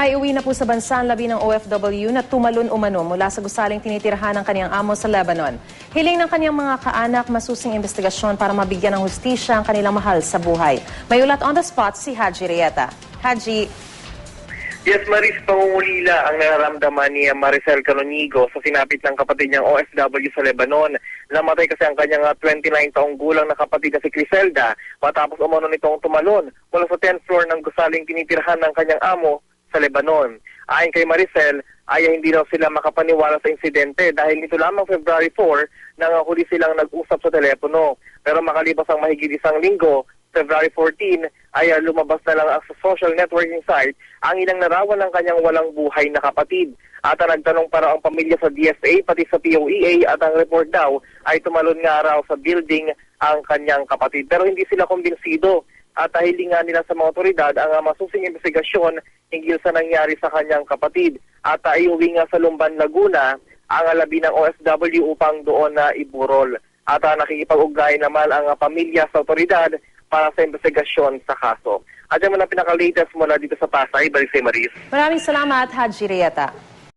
Naiuwi na po sa bansa ang 11 OFW na tumalon umano mula sa gusaling tinitirahan ng kanyang amo sa Lebanon. Hiling ng kanyang mga kaanak masusing investigasyon para mabigyan ng hustisya ang kanilang mahal sa buhay. May ulat on the spot si Haji Rieta. Haji. Yes, Maris, pangungulila ang nararamdaman ni Maricel Canonigo sa sinapit ng kapatid niyang OFW sa Lebanon. Namatay kasi ang kanyang 29 taong gulang na kapatid na si Criselda matapos umano nitong tumalon mula sa 10th floor ng gusaling tinitirahan ng kanyang amo sa Lebanon. Ayon kay Maricel, ay hindi daw sila makapaniwala sa insidente dahil nito lamang February 4 nang huli silang nag-usap sa telepono. Pero makalipas ang mahigit isang linggo, February 14, ay lumabas na lang sa social networking site ang ilang larawan ng kanyang walang buhay na kapatid. At nagtanong para ang pamilya sa DSA pati sa POEA at ang report daw ay tumalon nga raw sa building ang kanyang kapatid. Pero hindi sila kumbinsido at hilingan nila sa mga otoridad ang masusing investigasyon hinggil sa nangyari sa kanyang kapatid. At iuwi nga sa Lumban, Laguna ang labi ng OFW upang doon na iburol. At nakikipag-ugnayan naman ang pamilya sa otoridad para sa investigasyon sa kaso. At yan mo na pinaka-latest mula dito sa Pasay, Maris. Maraming salamat, Haji Rieta.